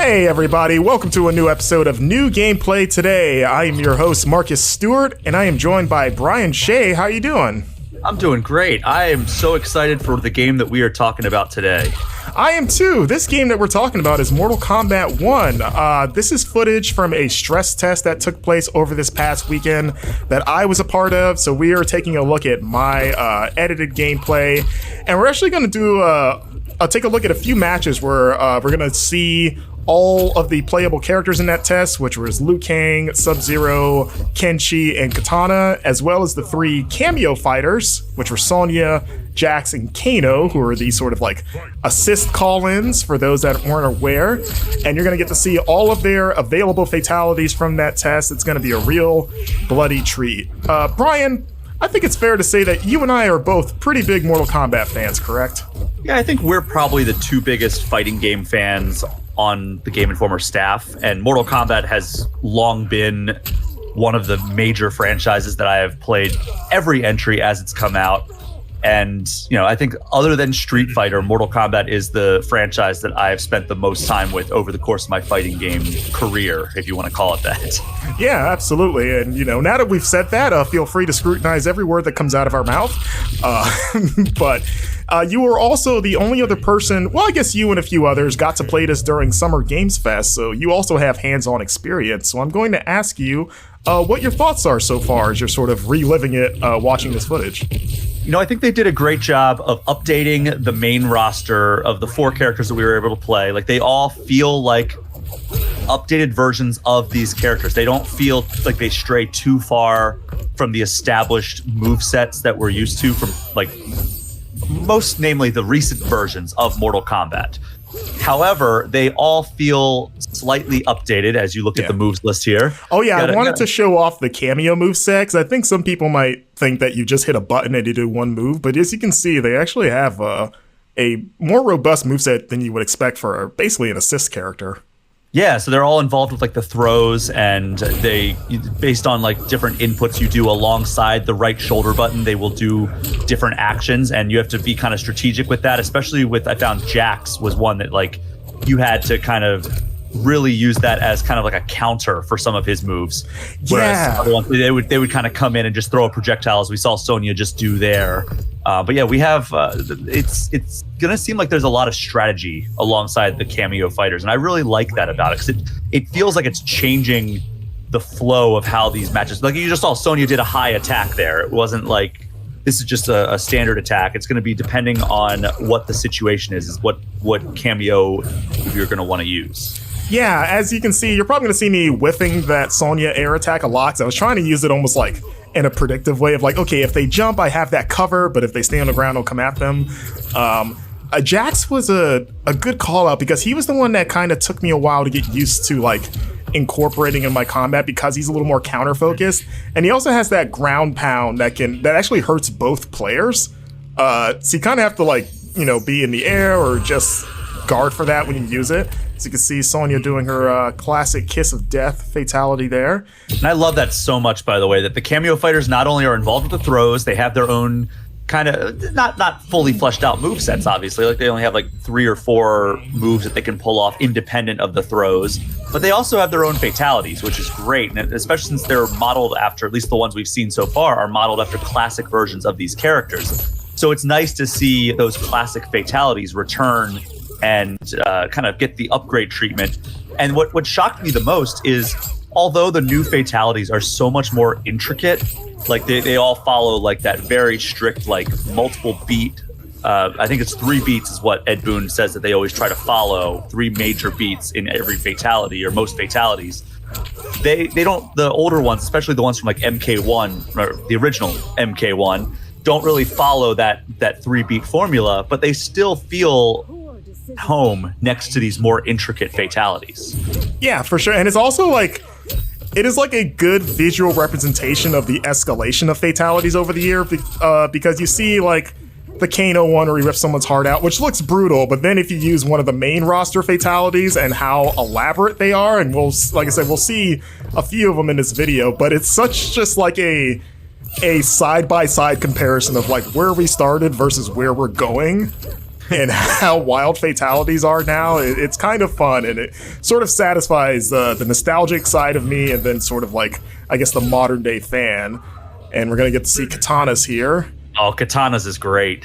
Hey everybody, welcome to a new episode of New Gameplay Today. I am your host Marcus Stewart, and I am joined by Brian Shea. How you doing? I'm doing great. I am so excited for the game that we are talking about today. I am too. This game that we're talking about is Mortal Kombat 1. This is footage from a stress test that took place over this past weekend that I was a part of. So we are taking a look at my edited gameplay, and we're actually going to do take a look at a few matches where we're going to see all of the playable characters in that test, which was Liu Kang, Sub-Zero, Kenshi, and Kitana, as well as the three Cameo fighters, which were Sonya, Jax, and Kano, who are these sort of like assist call-ins for those that weren't aware. And you're going to get to see all of their available fatalities from that test. It's going to be a real bloody treat. Brian, I think it's fair to say that you and I are both pretty big Mortal Kombat fans, correct? Yeah, I think we're probably the two biggest fighting game fans on the Game Informer staff, and Mortal Kombat has long been one of the major franchises that I have played every entry as it's come out. And, you know, I think other than Street Fighter, Mortal Kombat is the franchise that I've spent the most time with over the course of my fighting game career, if you want to call it that. Yeah, absolutely. And, you know, now that we've said that, feel free to scrutinize every word that comes out of our mouth. But you were also the only other person, well, I guess you and a few others got to play this during Summer Games Fest, so you also have hands-on experience. So I'm going to ask you what your thoughts are so far as you're sort of reliving it, watching this footage. You know, I think they did a great job of updating the main roster of the four characters that we were able to play. Like, they all feel like updated versions of these characters. They don't feel like they stray too far from the established movesets that we're used to from, like, most namely the recent versions of Mortal Kombat. However, they all feel slightly updated as you look at the moves list here. Oh yeah, I wanted to show off the Cameo moveset because I think some people might think that you just hit a button and you do one move, but as you can see, they actually have a more robust moveset than you would expect for basically an assist character. Yeah, so they're all involved with like the throws, and they, based on like different inputs you do alongside the right shoulder button, they will do different actions, and you have to be kind of strategic with that, especially with, I found Jax was one that like you had to kind of really use that as kind of like a counter for some of his moves. Whereas other ones, they would kind of come in and just throw a projectile, as we saw Sonya just do there. But yeah, we have it's gonna seem like there's a lot of strategy alongside the Cameo fighters, and I really like that about it because it feels like it's changing the flow of how these matches. Like you just saw, Sonya did a high attack there. It wasn't like this is just a standard attack. It's going to be depending on what the situation is what Cameo you're going to want to use. Yeah, as you can see, you're probably going to see me whiffing that Sonya air attack a lot. I was trying to use it almost like in a predictive way of like, okay, if they jump, I have that cover, but if they stay on the ground, I'll come at them. Jax was a good call out because he was the one that kind of took me a while to get used to like incorporating in my combat because he's a little more counter focused, and he also has that ground pound that actually hurts both players. So you kind of have to like, you know, be in the air or just guard for that when you use it. So you can see Sonya doing her classic kiss of death fatality there. And I love that so much, by the way, that the Cameo fighters not only are involved with the throws, they have their own kind of not fully fleshed out move sets, obviously. Like they only have like 3 or 4 moves that they can pull off independent of the throws, but they also have their own fatalities, which is great. And especially since they're modeled after, at least the ones we've seen so far, are modeled after classic versions of these characters. So it's nice to see those classic fatalities return and kind of get the upgrade treatment. And what shocked me the most is, although the new fatalities are so much more intricate, like they all follow like that very strict, like multiple beat. I think it's 3 beats is what Ed Boon says that they always try to follow, 3 major beats in every fatality or most fatalities. They don't, the older ones, especially the ones from like MK1 or the original MK1, don't really follow that 3-beat formula, but they still feel home next to these more intricate fatalities. Yeah, for sure. And it's also like, it is like a good visual representation of the escalation of fatalities over the year, because you see like the Kano one where he rips someone's heart out, which looks brutal, but then if you use one of the main roster fatalities and how elaborate they are, and we'll, like I said, we'll see a few of them in this video, but it's such just like a side-by-side comparison of like where we started versus where we're going. and how wild fatalities are now. It's kind of fun, and it sort of satisfies the nostalgic side of me, and then sort of like, I guess, the modern day fan. And we're gonna get to see katanas here. Oh, katanas is great.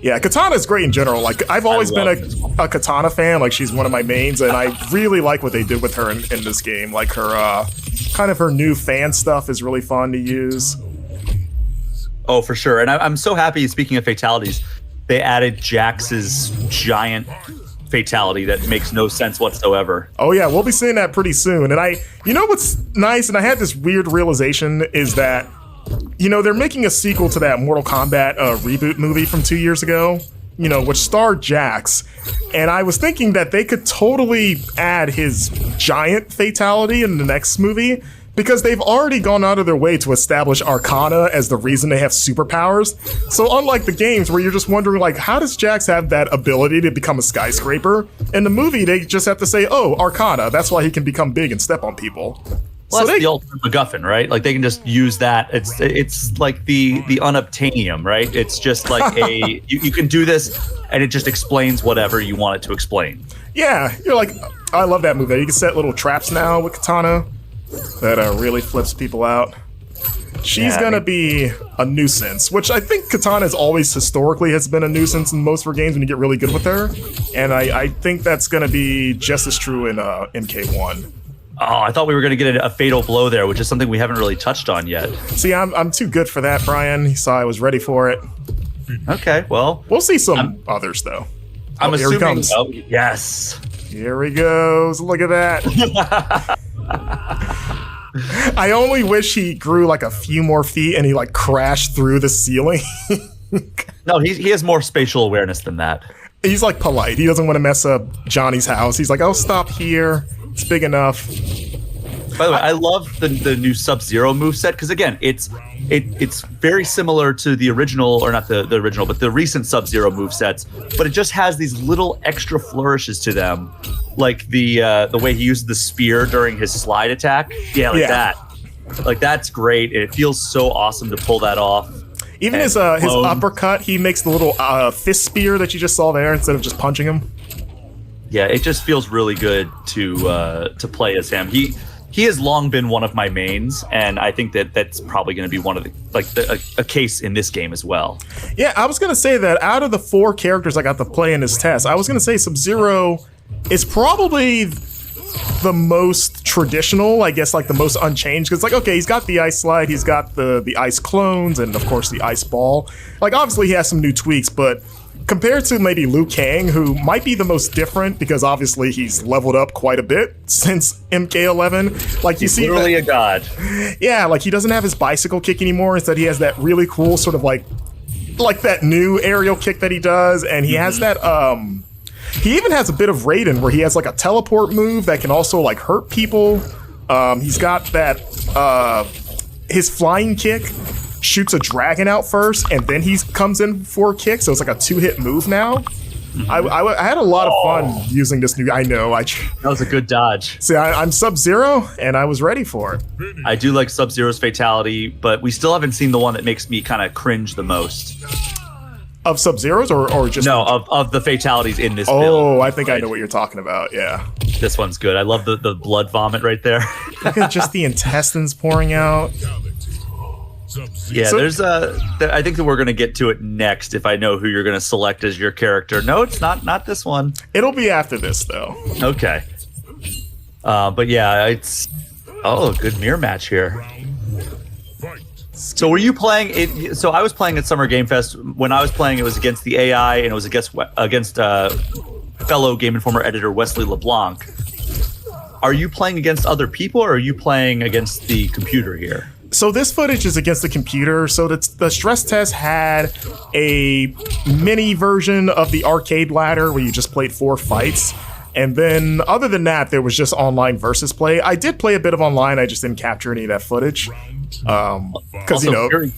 Yeah, Katana is great in general. Like, I've always been a Katana fan. Like, she's one of my mains, and I really like what they did with her in this game. Like, her kind of her new fan stuff is really fun to use. Oh, for sure. And I'm so happy, speaking of fatalities, they added Jax's giant fatality that makes no sense whatsoever. Oh, yeah, we'll be seeing that pretty soon. And you know what's nice, and I had this weird realization, is that they're making a sequel to that Mortal Kombat reboot movie from 2 years ago, which starred Jax. And I was thinking that they could totally add his giant fatality in the next movie, because they've already gone out of their way to establish Arcana as the reason they have superpowers. So unlike the games where you're just wondering, like, how does Jax have that ability to become a skyscraper? In the movie, they just have to say, oh, Arcana, that's why he can become big and step on people. Well, that's the ultimate MacGuffin, right? Like, they can just use that. It's like the unobtainium, right? It's just like you can do this, and it just explains whatever you want it to explain. Yeah, you're like, I love that move. You can set little traps now with Kitana that really flips people out. She's gonna be a nuisance, which I think Katana always historically has been a nuisance in most of her games when you get really good with her. And I think that's gonna be just as true in MK1. Oh, I thought we were going to get a fatal blow there, which is something we haven't really touched on yet. See, I'm too good for that, Brian. He saw I was ready for it. Okay, well. We'll see some others, though. I'm assuming. Here he comes. Oh, yes. Here he goes. Look at that. I only wish he grew like a few more feet and he like crashed through the ceiling. No, he has more spatial awareness than that. He's like polite. He doesn't want to mess up Johnny's house. He's like, I'll stop here. It's big enough. By the way, I love the new Sub-Zero moveset, because again, it's very similar to the original, or not the original, but the recent Sub-Zero movesets, but it just has these little extra flourishes to them, like the way he uses the spear during his slide attack. Yeah, that. Like, that's great. It feels so awesome to pull that off. Even his uppercut, he makes the little fist spear that you just saw there instead of just punching him. Yeah, it just feels really good to play as him. He has long been one of my mains, and I think that's probably going to be one of a case in this game as well. Yeah, I was going to say that out of the 4 characters I got to play in this test, I was going to say Sub-Zero is probably the most traditional, I guess, like the most unchanged, because like, okay, he's got the ice slide, he's got the ice clones, and of course the ice ball. Like, obviously he has some new tweaks, but compared to maybe Liu Kang, who might be the most different because obviously he's leveled up quite a bit since MK11. Like, he's literally a god. Yeah, like he doesn't have his bicycle kick anymore. Instead, he has that really cool sort of like that new aerial kick that he does, and he has that. He even has a bit of Raiden where he has like a teleport move that can also like hurt people. He's got that his flying kick shoots a dragon out first, and then he comes in for a kick, so it's like a 2-hit move now. I had a lot of fun using this new. I know. That was a good dodge. See, I'm Sub-Zero, and I was ready for it. I do like Sub-Zero's fatality, but we still haven't seen the one that makes me kind of cringe the most. Of Sub-Zeros, or just no of the fatalities in this build? Oh, I think I know what you're talking about. Yeah, this one's good. I love the blood vomit right there. Look at just the intestines pouring out. Yeah, so, I think that we're going to get to it next if I know who you're going to select as your character. No, it's not this one. It'll be after this, though. Okay. But yeah, it's... Oh, good mirror match here. So were you playing it? So I was playing at Summer Game Fest. When I was playing, it was against the AI, and it was against fellow Game Informer editor Wesley LeBlanc. Are you playing against other people, or are you playing against the computer here? So this footage is against the computer. So the stress test had a mini version of the arcade ladder where you just played 4 fights. And then other than that, there was just online versus play. I did play a bit of online. I just didn't capture any of that footage. Because, very,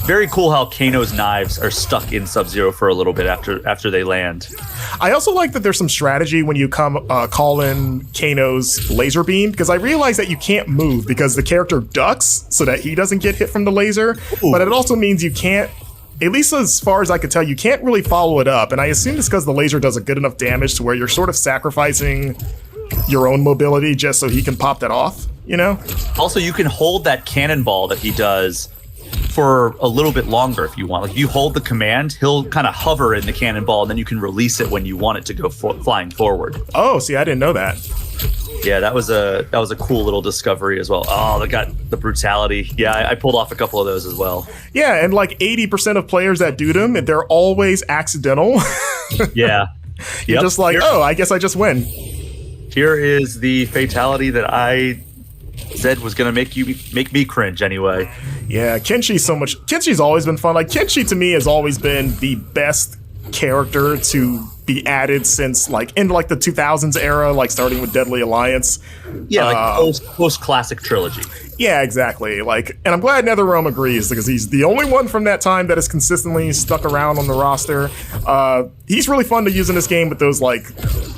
very cool how Kano's knives are stuck in Sub-Zero for a little bit after they land. I also like that there's some strategy when you call in Kano's laser beam, because I realized that you can't move because the character ducks so that he doesn't get hit from the laser. Ooh. But it also means you can't at least as far as I could tell, you can't really follow it up. And I assume it's because the laser does a good enough damage to where you're sort of sacrificing your own mobility just so he can pop that off, you know? Also, you can hold that cannonball that he does for a little bit longer if you want. Like, if you hold the command, he'll kind of hover in the cannonball, and then you can release it when you want it to go flying forward. Oh, see, I didn't know that. Yeah, that was a cool little discovery as well. Oh, they got the brutality. Yeah, I pulled off a couple of those as well. Yeah, and like 80% of players that do them, they're always accidental. Yeah. You're just like, oh, I guess I just win. Here is the fatality that I said was going to make me cringe anyway. Yeah, Kenshi's always been fun. Like, Kenshi to me has always been the best character to be added since like in like the 2000s era, like starting with Deadly Alliance. Yeah, like post classic trilogy. Yeah, exactly. Like, and I'm glad NetherRealm agrees because he's the only one from that time that has consistently stuck around on the roster. He's really fun to use in this game with those, like,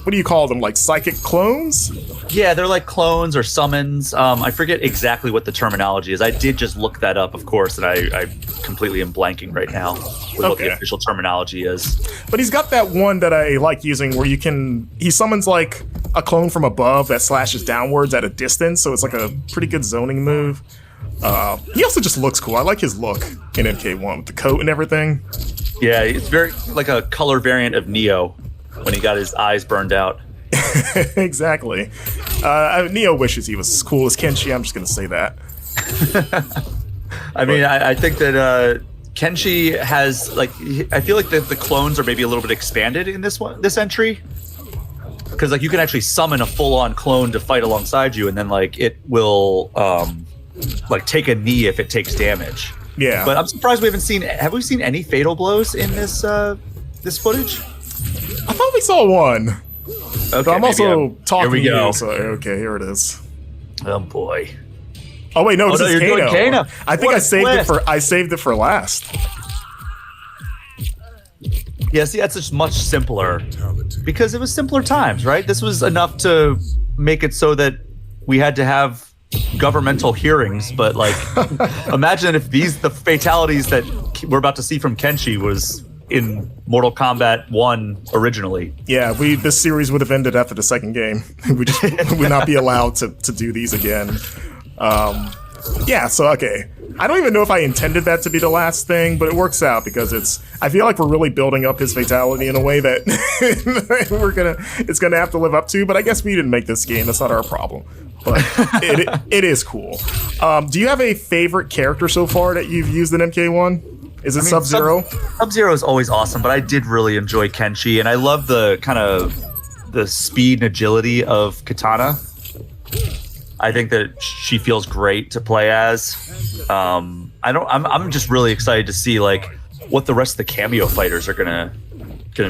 what do you call them? Like psychic clones? Yeah, they're like clones or summons. I forget exactly what the terminology is. I did just look that up, of course, and I completely am blanking right now with what the official terminology is. But he's got that one that I like using where he summons like a clone from above that slashes downwards at a distance, so it's like a pretty good zoning move. He also just looks cool. I like his look in MK1 with the coat and everything. Yeah, it's very like a color variant of Neo when he got his eyes burned out. Exactly. Neo wishes he was as cool as Kenshi. I'm just going to say that. I think that Kenshi has, like, I feel like the clones are maybe a little bit expanded in this entry. Because, like, you can actually summon a full-on clone to fight alongside you, and then, like, it will, like, take a knee if it takes damage. Yeah. But I'm surprised have we seen any fatal blows in this footage? I thought we saw one. Okay, but I'm also talking to you, so okay, here it is. Oh boy. Oh wait, no, this is Kano. I think I saved it for last. Yeah, see, that's just much simpler because it was simpler times, right? This was enough to make it so that we had to have governmental hearings, but like imagine if the fatalities that we're about to see from Kenshi was in Mortal Kombat 1 originally. Yeah, this series would have ended after the second game. We would not be allowed to do these again. Yeah, so okay. I don't even know if I intended that to be the last thing, but it works out because I feel like we're really building up his fatality in a way that it's gonna have to live up to, but I guess we didn't make this game. That's not our problem. But it is cool. Do you have a favorite character so far that you've used in MK1? Is it Sub-Zero? Sub-Zero is always awesome, but I did really enjoy Kenshi, and I love the kind of the speed and agility of Kitana. I think that she feels great to play as. I'm just really excited to see like what the rest of the Cameo fighters are gonna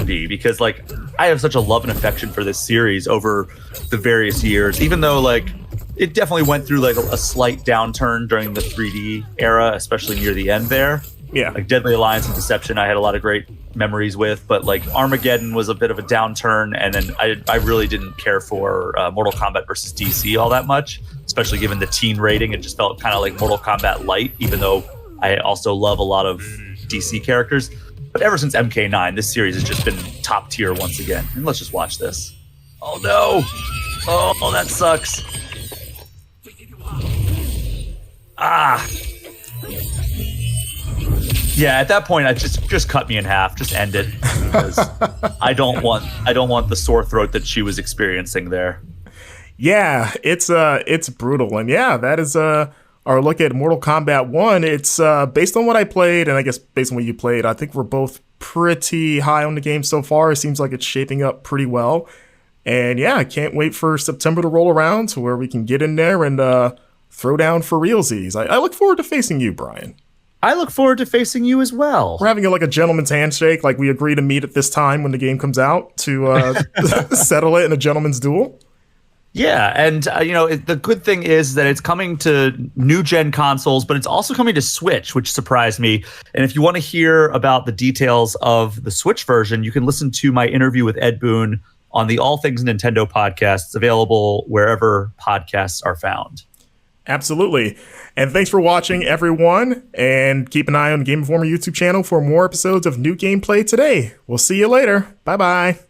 be, because like I have such a love and affection for this series over the various years, even though like it definitely went through like a slight downturn during the 3D era, especially near the end there. Yeah, like Deadly Alliance and Deception I had a lot of great memories with, but like Armageddon was a bit of a downturn, and then I really didn't care for Mortal Kombat versus DC all that much, especially given the teen rating. It just felt kind of like Mortal Kombat light, even though I also love a lot of DC characters. But ever since MK9, this series has just been top tier once again. And let's just watch this. Oh no! Oh, that sucks. Ah. Yeah, at that point, I just cut me in half. Just end it, because I don't want the sore throat that she was experiencing there. Yeah, it's brutal, and yeah, that is our look at Mortal Kombat 1. It's based on what I played, and I guess based on what you played, I think we're both pretty high on the game so far. It seems like it's shaping up pretty well, and yeah, I can't wait for September to roll around to where we can get in there and throw down for realsies. I look forward to facing you, Brian. I look forward to facing you as well. We're having like a gentleman's handshake, like we agree to meet at this time when the game comes out to settle it in a gentleman's duel. Yeah, and the good thing is that it's coming to new gen consoles, but it's also coming to Switch, which surprised me. And if you want to hear about the details of the Switch version, you can listen to my interview with Ed Boon on the All Things Nintendo podcast. It's available wherever podcasts are found. Absolutely. And thanks for watching, everyone. And keep an eye on Game Informer YouTube channel for more episodes of new gameplay today. We'll see you later. Bye-bye.